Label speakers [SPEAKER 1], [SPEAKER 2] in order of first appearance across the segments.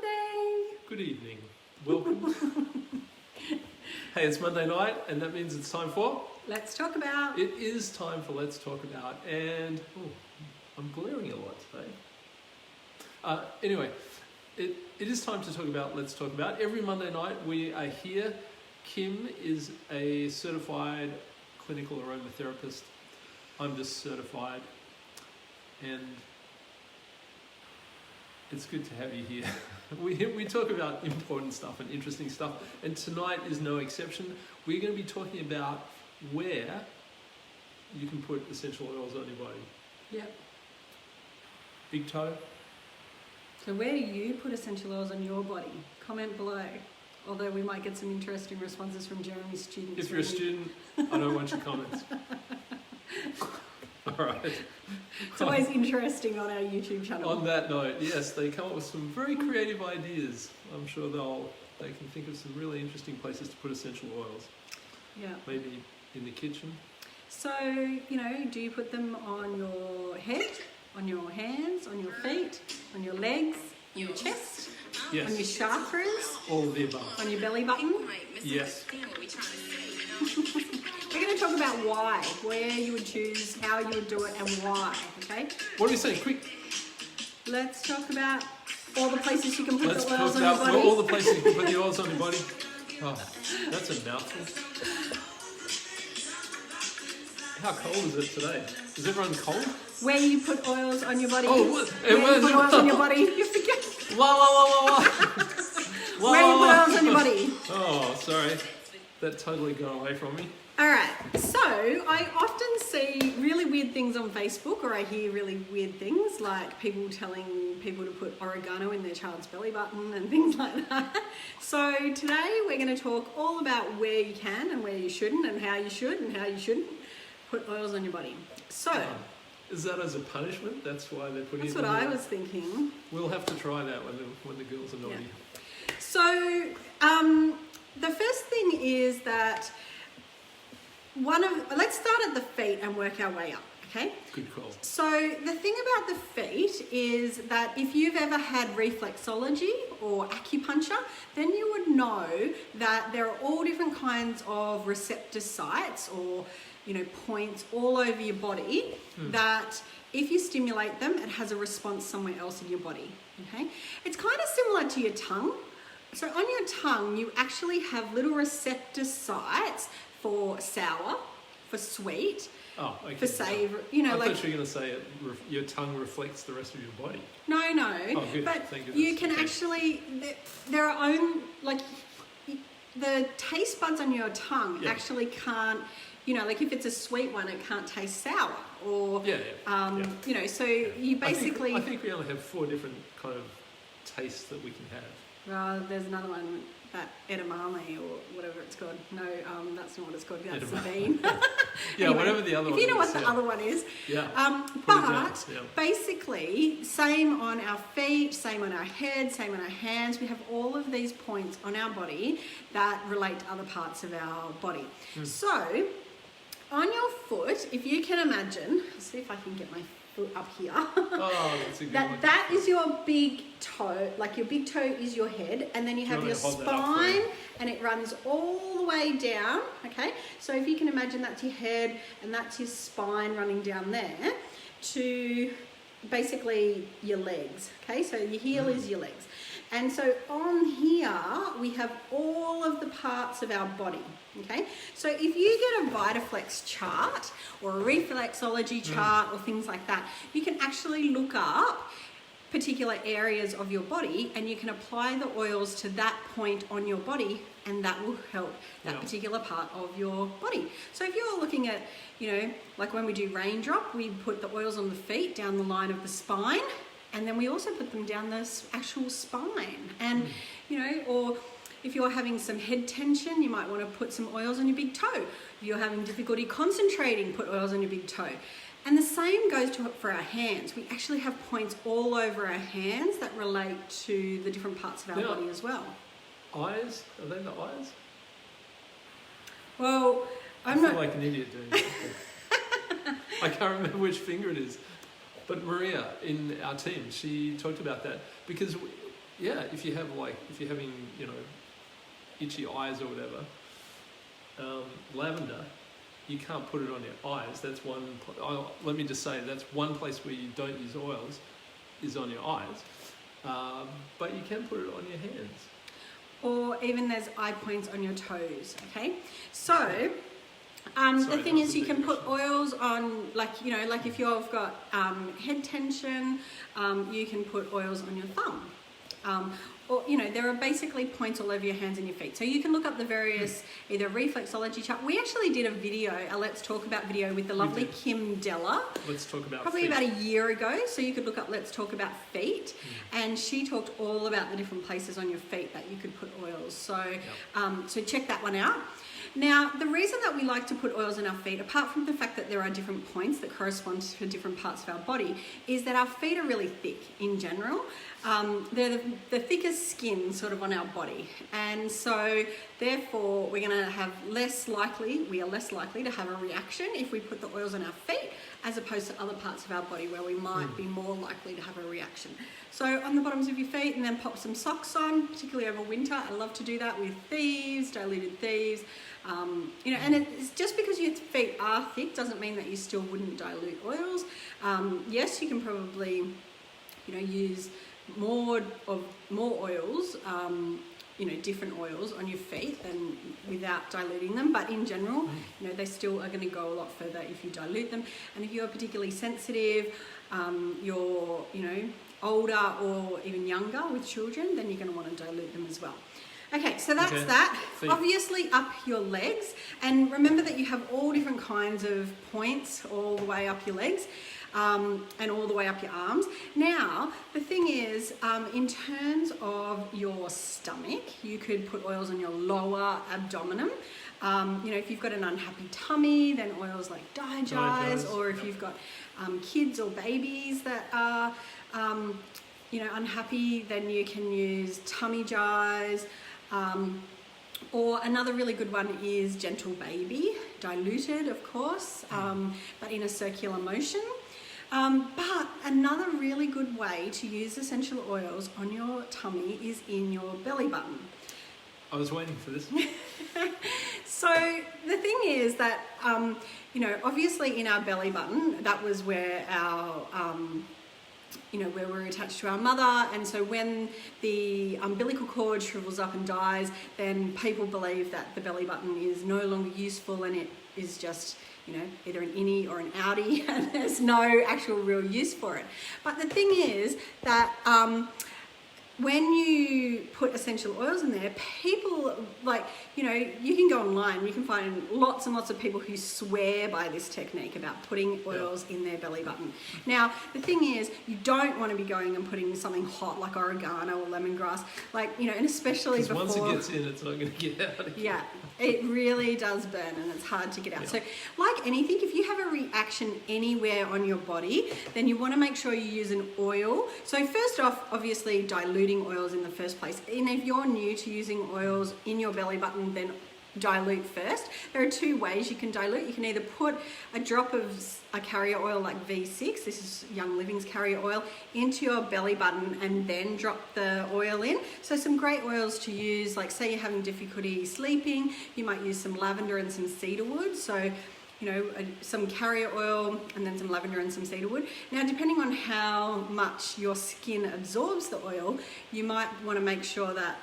[SPEAKER 1] Monday.
[SPEAKER 2] Good evening. Welcome. Hey, it's Monday night, and that means it's time for...
[SPEAKER 1] Let's talk about...
[SPEAKER 2] It is time for Let's Talk About, and... Oh, I'm glaring a lot today. Anyway, it is time to talk about Let's Talk About. Every Monday night we are here. Kim is a certified clinical aromatherapist. I'm just certified, and it's good to have you here. We talk about important stuff and interesting stuff, and tonight is no exception. We're going to be talking about where you can put essential oils on your body.
[SPEAKER 1] Yep.
[SPEAKER 2] Big toe.
[SPEAKER 1] So where do you put essential oils on your body? Comment below. Although we might get some interesting responses from Jeremy's students.
[SPEAKER 2] If you're a student, I don't want your comments. All right.
[SPEAKER 1] It's always interesting on our YouTube channel.
[SPEAKER 2] On that note, yes, they come up with some very creative ideas. I'm sure they can think of some really interesting places to put essential oils.
[SPEAKER 1] Yeah.
[SPEAKER 2] Maybe in the kitchen.
[SPEAKER 1] So, do you put them on your head, on your hands, on your feet, on your legs, your chest,
[SPEAKER 2] yes,
[SPEAKER 1] on your chakras,
[SPEAKER 2] all of the above,
[SPEAKER 1] on your belly button?
[SPEAKER 2] Yes.
[SPEAKER 1] We're going to talk about why, where you would choose, how you would do it, and why, okay?
[SPEAKER 2] What are we saying? Quick.
[SPEAKER 1] Let's talk about all the places you can put
[SPEAKER 2] Let's
[SPEAKER 1] the
[SPEAKER 2] talk
[SPEAKER 1] oils on your
[SPEAKER 2] about
[SPEAKER 1] body.
[SPEAKER 2] all the places you can put the oils on your body. Oh, that's a mouthful. How cold is it today? Is everyone cold?
[SPEAKER 1] Where you put oils on your body.
[SPEAKER 2] Oh, what?
[SPEAKER 1] Where you put oils on your body. You forget.
[SPEAKER 2] La la la la la.
[SPEAKER 1] Where you put oils on your body.
[SPEAKER 2] Oh, sorry. That totally got away from me.
[SPEAKER 1] Alright, so I often see really weird things on Facebook, or I hear really weird things like people telling people to put oregano in their child's belly button and things like that. So today we're going to talk all about where you can and where you shouldn't, and how you should and how you shouldn't put oils on your body. So...
[SPEAKER 2] is that as a punishment? That's why they're putting
[SPEAKER 1] that's
[SPEAKER 2] it
[SPEAKER 1] what I was thinking.
[SPEAKER 2] We'll have to try that when the girls are naughty.
[SPEAKER 1] Yeah. So the first thing is that let's start at the feet and work our way up, okay?
[SPEAKER 2] Good call.
[SPEAKER 1] So the thing about the feet is that if you've ever had reflexology or acupuncture, then you would know that there are all different kinds of receptor sites or points all over your body that if you stimulate them, it has a response somewhere else in your body, okay? It's kind of similar to your tongue. So on your tongue, you actually have little receptor sites for sour, for sweet,
[SPEAKER 2] okay.
[SPEAKER 1] for savour.
[SPEAKER 2] I thought you were going to say your tongue reflects the rest of your body.
[SPEAKER 1] No.
[SPEAKER 2] Oh, good.
[SPEAKER 1] But
[SPEAKER 2] thank goodness.
[SPEAKER 1] you can actually, there are the taste buds on your tongue actually can't, if it's a sweet one, it can't taste sour. Or, so you basically...
[SPEAKER 2] I think we only have 4 different kind of tastes that we can have.
[SPEAKER 1] Well, there's another one, that edamame or whatever it's called. No, that's not what it's called. That's the bean.
[SPEAKER 2] Yeah, anyway, whatever the other one is.
[SPEAKER 1] If you know what the other one is.
[SPEAKER 2] Yeah.
[SPEAKER 1] But basically, same on our feet, same on our head, same on our hands. We have all of these points on our body that relate to other parts of our body. So, on your foot, if you can imagine, I'll see if I can get my foot up here.
[SPEAKER 2] Oh, that's a good one.
[SPEAKER 1] That is your big toe. Like your big toe is your head, and then you have your spine, and it runs all the way down. Okay, so if you can imagine that's your head, and that's your spine running down there to basically your legs. Okay, so your heel is your legs, and so on here we have all of the parts of our body. Okay, so if you get a Vitaflex chart or a reflexology chart or things like that, you can actually look up particular areas of your body and you can apply the oils to that point on your body, and that will help that particular part of your body. So if you're looking at, like when we do raindrop, we put the oils on the feet down the line of the spine, and then we also put them down the actual spine. And, or if you're having some head tension, you might want to put some oils on your big toe. If you're having difficulty concentrating, put oils on your big toe. And the same goes for our hands. We actually have points all over our hands that relate to the different parts of our body as well.
[SPEAKER 2] Eyes? Are they the eyes?
[SPEAKER 1] Well, I
[SPEAKER 2] feel like an idiot doing that. I can't remember which finger it is. But Maria in our team, she talked about that because yeah, if you're having, itchy eyes or whatever, lavender, you can't put it on your eyes. That's let me just say, that's one place where you don't use oils, is on your eyes. But you can put it on your hands.
[SPEAKER 1] Or even there's eye points on your toes, okay? So, the thing is, you can put oils on, like if you've got head tension, you can put oils on your thumb. Or, there are basically points all over your hands and your feet. So you can look up the various, either reflexology chart. We actually did a video, a Let's Talk About video with the lovely Kim Della.
[SPEAKER 2] Let's Talk About
[SPEAKER 1] probably
[SPEAKER 2] feet.
[SPEAKER 1] About a year ago. So you could look up Let's Talk About Feet. And she talked all about the different places on your feet that you could put oils. So, so check that one out. Now, the reason that we like to put oils on our feet, apart from the fact that there are different points that correspond to different parts of our body, is that our feet are really thick in general. They're the thickest skin sort of on our body. And so, therefore, we are less likely to have a reaction if we put the oils on our feet, as opposed to other parts of our body where we might be more likely to have a reaction. So on the bottoms of your feet, and then pop some socks on, particularly over winter. I love to do that with thieves, diluted thieves. And it's just because your feet are thick doesn't mean that you still wouldn't dilute oils. Yes, you can probably, use more oils, different oils on your feet than without diluting them. But in general, they still are going to go a lot further if you dilute them. And if you're particularly sensitive, you're, older or even younger with children, then you're going to want to dilute them as well. Okay, so that's that.
[SPEAKER 2] Feet.
[SPEAKER 1] Obviously up your legs, and remember that you have all different kinds of points all the way up your legs, and all the way up your arms. Now, the thing is, in terms of your stomach, you could put oils on your lower abdomen. If you've got an unhappy tummy, then oils like Digize, or if you've got kids or babies that are unhappy, then you can use Tummy Jize. Or another really good one is Gentle Baby, diluted of course, but in a circular motion. But another really good way to use essential oils on your tummy is in your belly button.
[SPEAKER 2] I was waiting for this.
[SPEAKER 1] So the thing is that, obviously in our belly button, that was where our, where we're attached to our mother. And so when the umbilical cord shrivels up and dies, then people believe that the belly button is no longer useful and it is just, either an innie or an outie, and there's no actual real use for it. But the thing is that, when you put essential oils in there, people you can go online, you can find lots and lots of people who swear by this technique about putting oils in their belly button. Now, the thing is, you don't want to be going and putting something hot like oregano or lemongrass, and especially before.
[SPEAKER 2] Once it gets in, it's not going to get out again.
[SPEAKER 1] Yeah, it really does burn and it's hard to get out. Yeah. So, like anything, if you have a reaction anywhere on your body, then you want to make sure you use an oil. So first off, obviously diluting oils in the first place. And if you're new to using oils in your belly button, then dilute first. There are two ways you can dilute. You can either put a drop of a carrier oil like V6, this is Young Living's carrier oil, into your belly button and then drop the oil in. So some great oils to use, like say you're having difficulty sleeping, you might use some lavender and some cedarwood. So some carrier oil and then some lavender and some cedarwood. Now, depending on how much your skin absorbs the oil, you might want to make sure that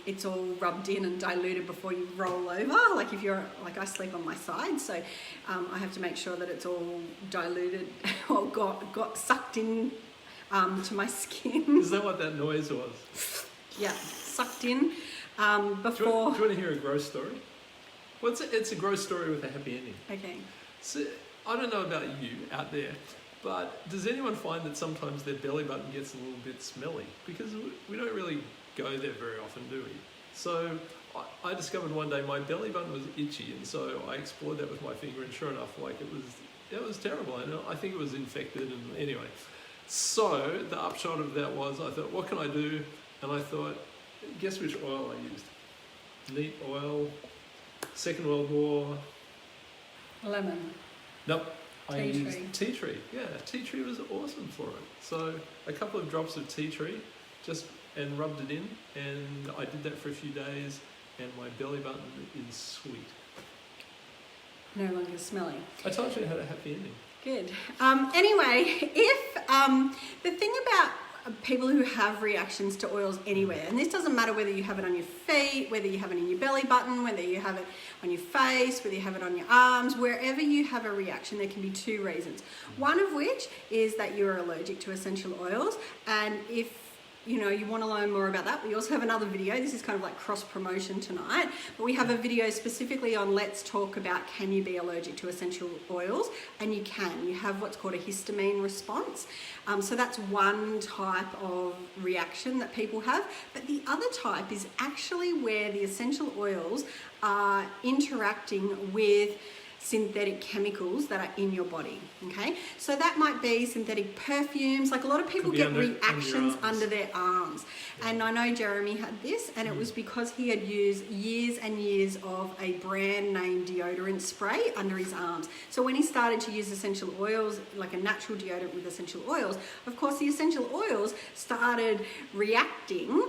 [SPEAKER 1] it's all rubbed in and diluted before you roll over. Like if you're, like I sleep on my side, so I have to make sure that it's all diluted or got sucked in to my skin.
[SPEAKER 2] Is that what that noise was?
[SPEAKER 1] Yeah, sucked in before.
[SPEAKER 2] Do you want to hear a gross story? Well, it's a gross story with a happy ending.
[SPEAKER 1] Okay.
[SPEAKER 2] So, I don't know about you out there, but does anyone find that sometimes their belly button gets a little bit smelly? Because we don't really go there very often, do we? So I discovered one day my belly button was itchy, and so I explored that with my finger, and sure enough, it was terrible. And I think it was infected, and anyway. So the upshot of that was I thought, what can I do? And I thought, guess which oil I used? Neat oil. Second World War.
[SPEAKER 1] Lemon.
[SPEAKER 2] Nope. I
[SPEAKER 1] Tea
[SPEAKER 2] used
[SPEAKER 1] tree.
[SPEAKER 2] tea tree. Yeah, tea tree was awesome for it. So a couple of drops of tea tree, just and rubbed it in, and I did that for a few days, and my belly button is sweet.
[SPEAKER 1] No longer smelly.
[SPEAKER 2] I told you it had a happy ending.
[SPEAKER 1] Good. Anyway, if the thing about people who have reactions to oils anywhere, and this doesn't matter whether you have it on your feet, whether you have it in your belly button, whether you have it on your face, whether you have it on your arms, wherever you have a reaction, there can be two reasons. One of which is that you're allergic to essential oils, and if you want to learn more about that, we also have another video. This is kind of like cross promotion tonight, but we have a video specifically on let's talk about can you be allergic to essential oils, and you can. You have what's called a histamine response. So that's one type of reaction that people have, but the other type is actually where the essential oils are interacting with synthetic chemicals that are in your body. Okay, so that might be synthetic perfumes. Like a lot of people get reactions under their arms, and I know Jeremy had this, and it was because he had used years and years of a brand name deodorant spray under his arms. So when he started to use essential oils, like a natural deodorant with essential oils, of course the essential oils started reacting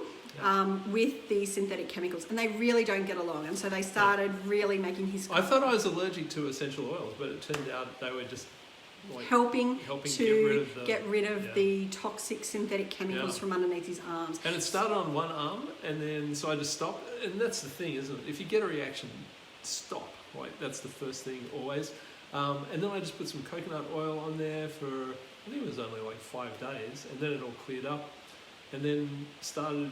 [SPEAKER 1] with the synthetic chemicals, and they really don't get along, and so they started really making his
[SPEAKER 2] I thought I was allergic to essential oils, but it turned out they were just like
[SPEAKER 1] helping to get rid of
[SPEAKER 2] the
[SPEAKER 1] the toxic synthetic chemicals from underneath his arms.
[SPEAKER 2] And it started on one arm, and then so I just stopped. And that's the thing, isn't it? If you get a reaction, stop. Like that's the first thing always. And then I just put some coconut oil on there for, I think it was only like 5 days, and then it all cleared up. And then started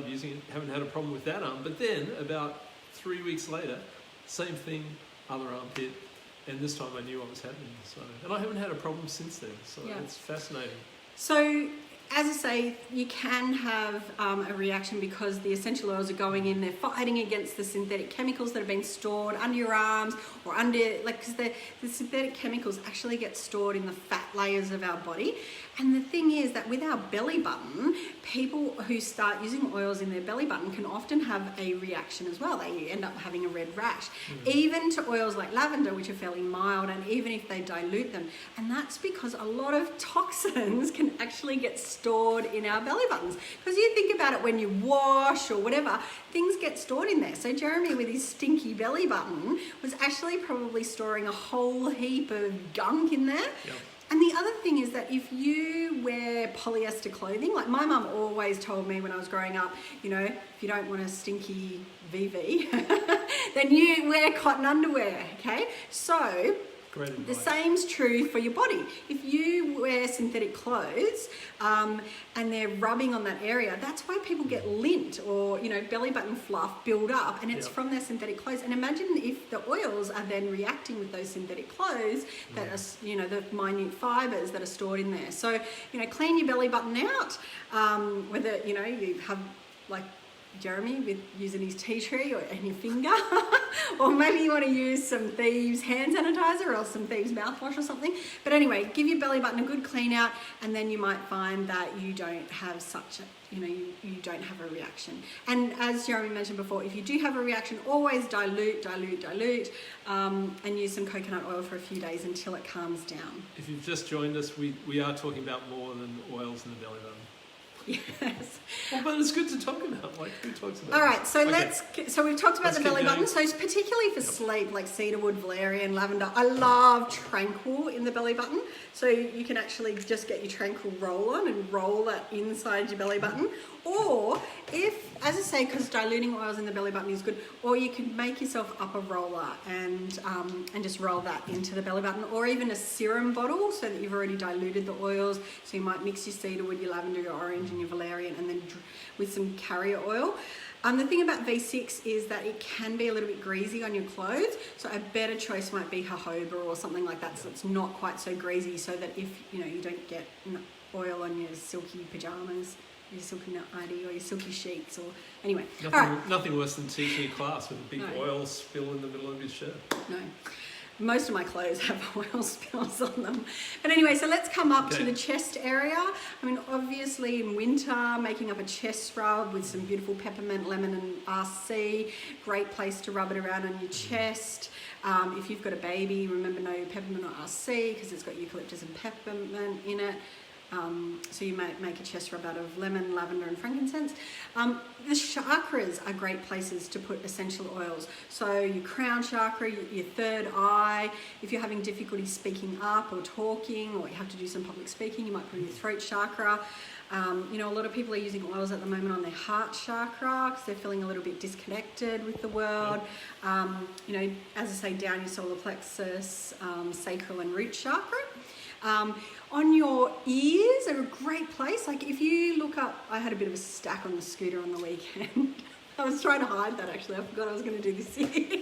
[SPEAKER 2] using it, haven't had a problem with that arm. But then about 3 weeks later, same thing, other armpit, and this time I knew what was happening. So, and I haven't had a problem since then. So it's fascinating.
[SPEAKER 1] So, as I say, you can have a reaction because the essential oils are going in, they're fighting against the synthetic chemicals that have been stored under your arms or because the synthetic chemicals actually get stored in the fat layers of our body. And the thing is that with our belly button, people who start using oils in their belly button can often have a reaction as well. They end up having a red rash, even to oils like lavender, which are fairly mild, and even if they dilute them. And that's because a lot of toxins can actually get stored in our belly buttons. Because you think about it, when you wash or whatever, things get stored in there. So Jeremy, with his stinky belly button, was actually probably storing a whole heap of gunk in there.
[SPEAKER 2] Yep.
[SPEAKER 1] And the other thing is that if you wear polyester clothing, like my mum always told me when I was growing up, if you don't want a stinky VV, then you wear cotton underwear, okay? So the same's true for your body. If you wear synthetic clothes and they're rubbing on that area, that's why people get lint or belly button fluff build up, and it's from their synthetic clothes. And imagine if the oils are then reacting with those synthetic clothes that are the minute fibers that are stored in there. So clean your belly button out, whether you have like Jeremy with using his tea tree and your finger, or maybe you want to use some Thieves hand sanitizer or some Thieves mouthwash or something. But anyway, give your belly button a good clean out, and then you might find that you don't have such a, you don't have a reaction. And as Jeremy mentioned before, if you do have a reaction, always dilute, and use some coconut oil for a few days until it calms down.
[SPEAKER 2] If you've just joined us, we are talking about more than oils in the belly button.
[SPEAKER 1] Yes.
[SPEAKER 2] Well, but it's good to talk about. Like, who talks about
[SPEAKER 1] All right, so so we've talked about the belly button.
[SPEAKER 2] Going.
[SPEAKER 1] So it's particularly for sleep, like cedarwood, valerian, lavender. I love tranquil in the belly button. So you can actually just get your tranquil roll on and roll that inside your belly button. Or if, as I say, because diluting oils in the belly button is good, or you can make yourself up a roller and just roll that into the belly button, or even a serum bottle so that you've already diluted the oils. So you might mix your cedarwood, your lavender, your orange, and your valerian, and then with some carrier oil. The thing about V6 is that it can be a little bit greasy on your clothes, so a better choice might be jojoba or something like that, so it's not quite so greasy, so that if you don't get oil on your silky pajamas, your silky nightie or your silky sheets, or anyway.
[SPEAKER 2] Nothing worse than teaching a class with a big oil spill in the middle of your shirt.
[SPEAKER 1] No. Most of my clothes have oil spills on them. But anyway, so let's come up to the chest area. I mean, obviously in winter, making up a chest rub with some beautiful peppermint, lemon and RC. Great place to rub it around on your chest. If you've got a baby, remember no peppermint or RC because it's got eucalyptus and peppermint in it. So you might make a chest rub out of lemon, lavender and frankincense. The chakras are great places to put essential oils. So your crown chakra, your third eye, if you're having difficulty speaking up or talking, or you have to do some public speaking, you might put in your throat chakra. You know, a lot of people are using oils at the moment on their heart chakra because they're feeling a little bit disconnected with the world. You know, as I say, down your solar plexus, sacral and root chakra. On your ears are a great place. Like if you look up, I had a bit of a stack on the scooter on the weekend. I was trying to hide that actually. I forgot I was going to do this here.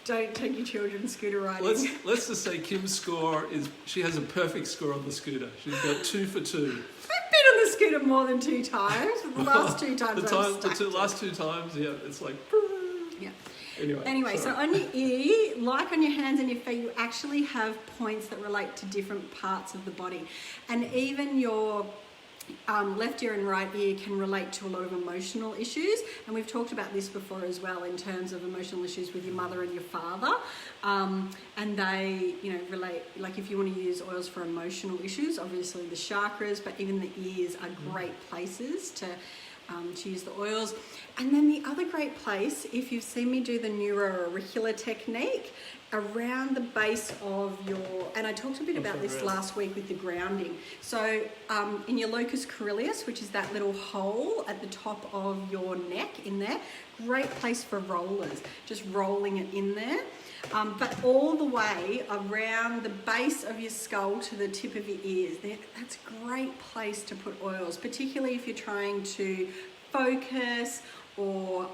[SPEAKER 1] Don't take your children scooter riding.
[SPEAKER 2] Let's just say Kim's score is, she has a perfect score on the scooter. She's got 2 for 2.
[SPEAKER 1] I've been on the scooter more than 2 times. The last 2 times
[SPEAKER 2] the last 2 times, yeah, it's like...
[SPEAKER 1] Yeah.
[SPEAKER 2] Anyway,
[SPEAKER 1] so on your ear, like on your hands and your feet, you actually have points that relate to different parts of the body. And even your left ear and right ear can relate to a lot of emotional issues. And we've talked about this before as well in terms of emotional issues with your mother and your father. And they, you know, relate, like if you want to use oils for emotional issues, obviously the chakras, but even the ears are great places to use the oils. And then the other great place, if you've seen me do the neuroauricular technique, around the base of your, and I talked a bit about this last week with the grounding. So in your locus coeruleus, which is that little hole at the top of your neck in there, great place for rollers, just rolling it in there. But all the way around the base of your skull to the tip of your ears, that's a great place to put oils, particularly if you're trying to focus or,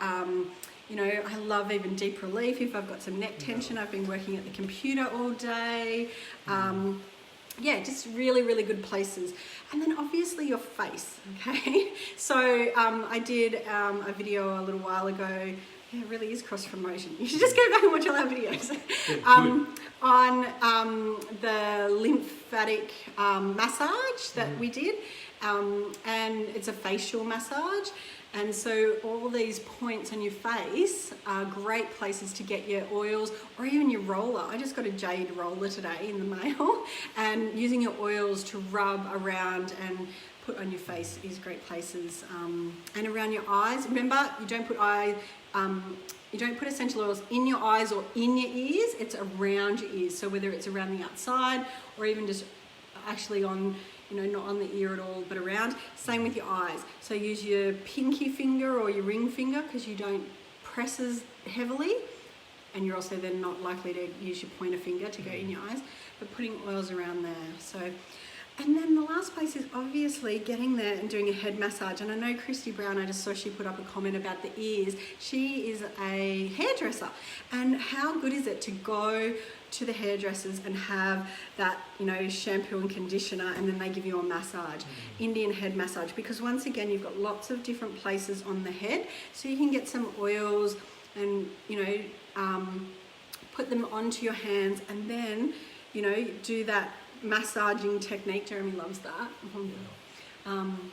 [SPEAKER 1] you know, I love even deep relief. If I've got some neck tension, I've been working at the computer all day. Yeah, just really, really good places. And then obviously your face, okay? So I did a video a little while ago. Yeah, it really is cross promotion. You should just go back and watch all our videos. On the lymphatic massage that we did. And it's a facial massage. And so all these points on your face are great places to get your oils or even your roller. I just got a jade roller today in the mail, and using your oils to rub around and put on your face is great places. And around your eyes, remember, you don't put essential oils in your eyes or in your ears, it's around your ears. So whether it's around the outside or even just actually on, you know, not on the ear at all, but around. Same with your eyes. So use your pinky finger or your ring finger because you don't press as heavily, and you're also then not likely to use your pointer finger to go in your eyes, but putting oils around there. So, and then the last place is obviously getting there and doing a head massage. And I know Christy Brown, I just saw she put up a comment about the ears. She is a hairdresser, and how good is it to go to the hairdressers and have that, you know, shampoo and conditioner, and then they give you a massage, Indian head massage, because once again you've got lots of different places on the head, so you can get some oils and, you know, put them onto your hands and then, you know, do that massaging technique. Jeremy loves that.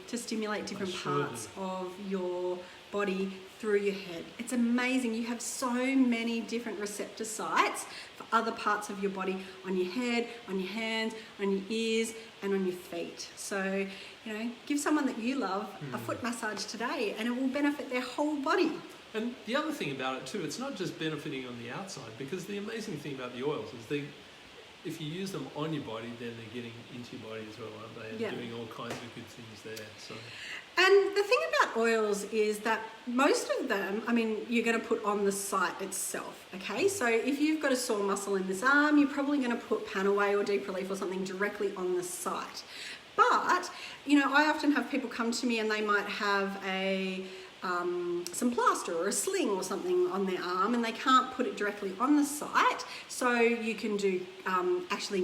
[SPEAKER 1] To stimulate different parts of your body through your head. It's amazing. You have so many different receptor sites for other parts of your body, on your head, on your hands, on your ears, and on your feet. So, you know, give someone that you love a foot massage today, and it will benefit their whole body.
[SPEAKER 2] And the other thing about it too, it's not just benefiting on the outside, because the amazing thing about the oils is if you use them on your body, then they're getting into your body as well, aren't they? And doing all kinds of good things there. So.
[SPEAKER 1] And the thing about oils is that most of them, I mean, you're going to put on the site itself, okay? So if you've got a sore muscle in this arm, you're probably going to put Panaway or Deep Relief or something directly on the site. But, you know, I often have people come to me and they might have some plaster or a sling or something on their arm, and they can't put it directly on the site. So you can do actually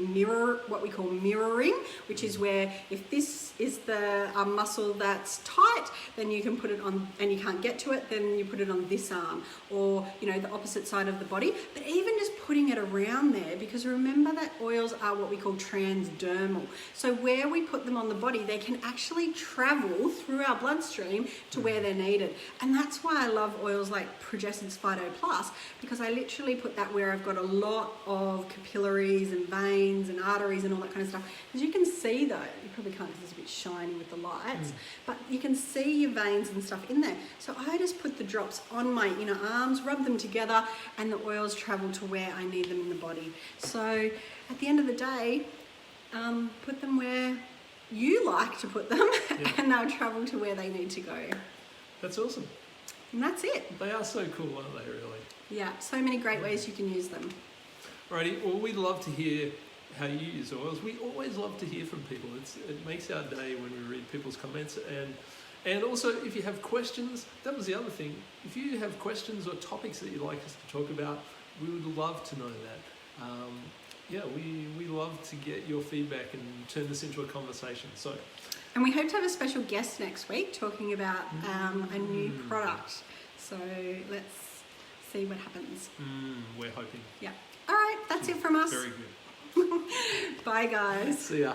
[SPEAKER 1] what we call mirroring, which is where if this is the muscle that's tight, then you can put it on, and you can't get to it, then you put it on this arm, or, you know, the opposite side of the body. But even just putting it around there, because remember that oils are what we call transdermal. So where we put them on the body, they can actually travel through our bloodstream to where they're needed. needed. And that's why I love oils like Progessence Phyto Plus, because I literally put that where I've got a lot of capillaries and veins and arteries and all that kind of stuff. As you can see though, you probably can't because it's a bit shiny with the lights, but you can see your veins and stuff in there. So I just put the drops on my inner arms, rub them together, and the oils travel to where I need them in the body. So at the end of the day, put them where you like to put them, and they'll travel to where they need to go.
[SPEAKER 2] That's awesome.
[SPEAKER 1] And that's it.
[SPEAKER 2] They are so cool, aren't they, really?
[SPEAKER 1] Yeah, so many great ways you can use them.
[SPEAKER 2] Alrighty, well, we'd love to hear how you use oils. We always love to hear from people. It makes our day when we read people's comments. And also, if you have questions, that was the other thing. If you have questions or topics that you'd like us to talk about, we would love to know that. We love to get your feedback and turn this into a conversation. So,
[SPEAKER 1] and we hope to have a special guest next week talking about a new product. So let's see what happens.
[SPEAKER 2] We're hoping.
[SPEAKER 1] Yeah. All right, that's it from us.
[SPEAKER 2] Very good.
[SPEAKER 1] Bye, guys.
[SPEAKER 2] See ya.